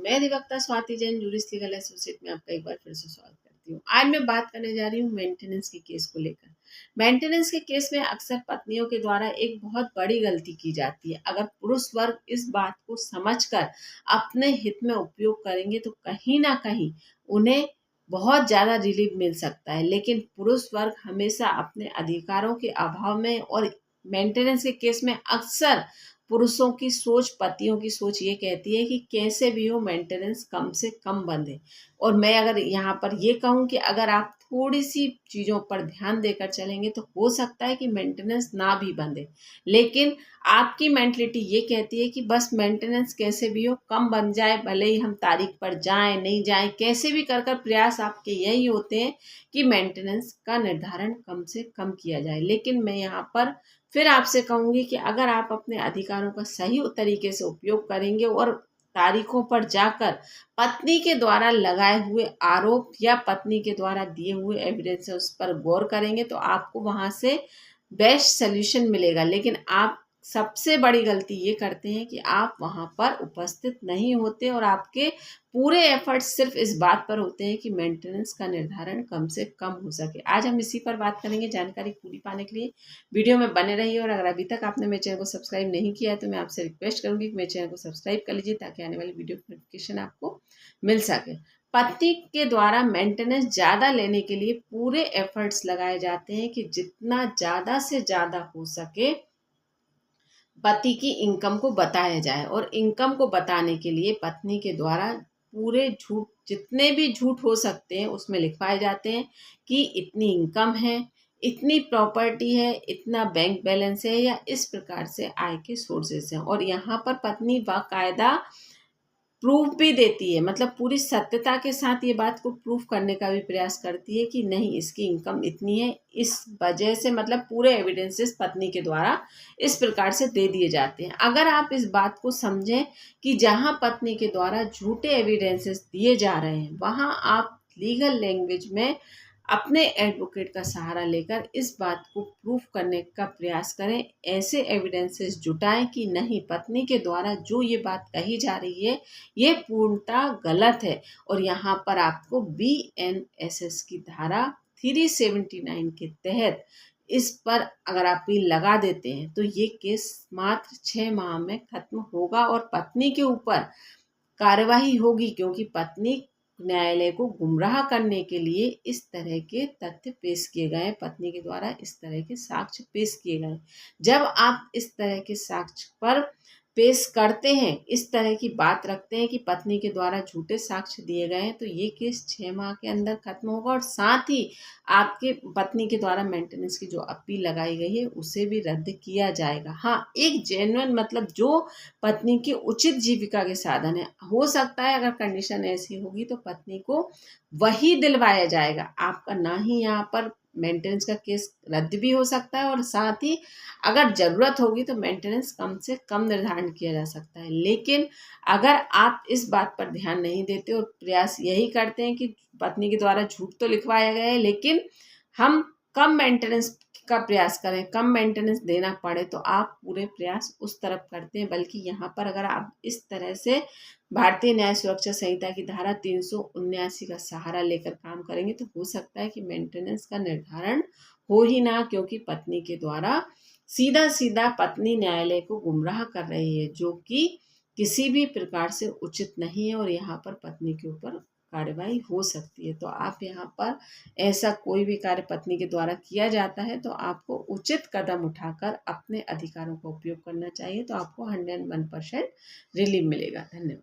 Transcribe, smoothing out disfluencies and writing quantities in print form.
मैं अधिवक्ता Swati Jain, jurist legal associate में आपका एक बार फिर से स्वागत करती हूँ। आज मैं बात करने जा रही हूँ मेंटेनेंस के केस को लेकर। मेंटेनेंस के केस में अक्सर पत्नियों के द्वारा एक बहुत बड़ी गलती की जाती है। अगर पुरुष वर्ग इस बात को समझकर अपने हित में उपयोग करेंगे तो कहीं ना कहीं उन्हें बहुत ज़्यादा रिलीफ मिल सकता है, लेकिन पुरुष वर्ग हमेशा अपने अधिकारों के अभाव में और मेंटेनेंस के केस में अक्सर पुरुषों की सोच, पतियों की सोच ये कहती है कि कैसे भी हो मेंटेनेंस कम से कम बंधे। और मैं अगर यहाँ पर ये कहूँ कि अगर आप थोड़ी सी चीज़ों पर ध्यान देकर चलेंगे तो हो सकता है कि मेंटेनेंस ना भी बंधे, लेकिन आपकी मेंटलिटी ये कहती है कि बस मेंटेनेंस कैसे भी हो कम बन जाए, भले ही हम तारीख पर जाएं नहीं जाएं, कैसे भी कर प्रयास आपके यही होते हैं कि मेंटेनेंस का निर्धारण कम से कम किया जाए। लेकिन मैं यहाँ पर फिर आपसे कहूंगी कि अगर आप अपने अधिकारों का सही तरीके से उपयोग करेंगे और तारीखों पर जाकर पत्नी के द्वारा लगाए हुए आरोप या पत्नी के द्वारा दिए हुए एविडेंस उस पर गौर करेंगे तो आपको वहां से बेस्ट सोल्यूशन मिलेगा। लेकिन आप सबसे बड़ी गलती ये करते हैं कि आप वहां पर उपस्थित नहीं होते और आपके पूरे एफर्ट्स सिर्फ इस बात पर होते हैं कि मेंटेनेंस का निर्धारण कम से कम हो सके। आज हम इसी पर बात करेंगे। जानकारी पूरी पाने के लिए वीडियो में बने रहिए और अगर अभी तक आपने मेरे चैनल को सब्सक्राइब नहीं किया है तो मैं आपसे रिक्वेस्ट करूंगी कि मेरे चैनल को सब्सक्राइब कर लीजिए ताकि आने वाली वीडियो की नोटिफिकेशन आपको मिल सके। पति के द्वारा मेंटेनेंस ज़्यादा लेने के लिए पूरे एफर्ट्स लगाए जाते हैं कि जितना ज़्यादा से ज़्यादा हो सके पति की इनकम को बताया जाए, और इनकम को बताने के लिए पत्नी के द्वारा पूरे झूठ, जितने भी झूठ हो सकते हैं उसमें लिखवाए जाते हैं कि इतनी इनकम है, इतनी प्रॉपर्टी है, इतना बैंक बैलेंस है, या इस प्रकार से आय के सोर्सेस हैं। और यहाँ पर पत्नी बाकायदा प्रूफ भी देती है, मतलब पूरी सत्यता के साथ ये बात को प्रूफ करने का भी प्रयास करती है कि नहीं इसकी इनकम इतनी है, इस वजह से, मतलब पूरे एविडेंसेस पत्नी के द्वारा इस प्रकार से दे दिए जाते हैं। अगर आप इस बात को समझें कि जहां पत्नी के द्वारा झूठे एविडेंसेस दिए जा रहे हैं वहां आप लीगल लैंग्वेज में अपने एडवोकेट का सहारा लेकर इस बात को प्रूफ करने का प्रयास करें, ऐसे एविडेंसेस जुटाएं कि नहीं पत्नी के द्वारा जो ये बात कही जा रही है ये पूर्णतः गलत है। और यहाँ पर आपको BNSS की धारा 379 के तहत इस पर अगर आप भी लगा देते हैं तो ये केस मात्र 6 माह में खत्म होगा और पत्नी के ऊपर कार्यवाही होगी, क्योंकि पत्नी न्यायालय को गुमराह करने के लिए इस तरह के तथ्य पेश किए गए, पत्नी के द्वारा इस तरह के साक्ष्य पेश किए गए। जब आप इस तरह के साक्ष्य पर पेश करते हैं, इस तरह की बात रखते हैं कि पत्नी के द्वारा झूठे साक्ष्य दिए गए हैं, तो ये केस 6 माह के अंदर खत्म होगा और साथ ही आपके पत्नी के द्वारा मेंटेनेंस की जो अपील लगाई गई है उसे भी रद्द किया जाएगा। हाँ, एक जेन्युइन, मतलब जो पत्नी की उचित जीविका के साधन है, हो सकता है अगर कंडीशन ऐसी होगी तो पत्नी को वही दिलवाया जाएगा, आपका ना ही यहाँ पर मेंटेनेंस का केस रद्द भी हो सकता है और साथ ही अगर जरूरत होगी तो मेंटेनेंस कम से कम निर्धारण किया जा सकता है। लेकिन अगर आप इस बात पर ध्यान नहीं देते और प्रयास यही करते हैं कि पत्नी के द्वारा झूठ तो लिखवाया गया है लेकिन हम कम मेंटेनेंस का प्रयास करें, कम मेंटेनेंस देना पड़े, तो आप पूरे प्रयास उस तरफ करते हैं। बल्कि यहाँ पर अगर आप इस तरह से भारतीय न्याय सुरक्षा संहिता की धारा 379 का सहारा लेकर काम करेंगे तो हो सकता है कि मेंटेनेंस का निर्धारण हो ही ना, क्योंकि पत्नी के द्वारा सीधा सीधा पत्नी न्यायालय को गुमराह कर रही है, जो कि किसी भी प्रकार से उचित नहीं है और यहाँ पर पत्नी के ऊपर कार्रवाई हो सकती है। तो आप यहाँ पर ऐसा कोई भी कार्य पत्नी के द्वारा किया जाता है तो आपको उचित कदम उठाकर अपने अधिकारों का उपयोग करना चाहिए, तो आपको 101% रिलीफ मिलेगा। धन्यवाद।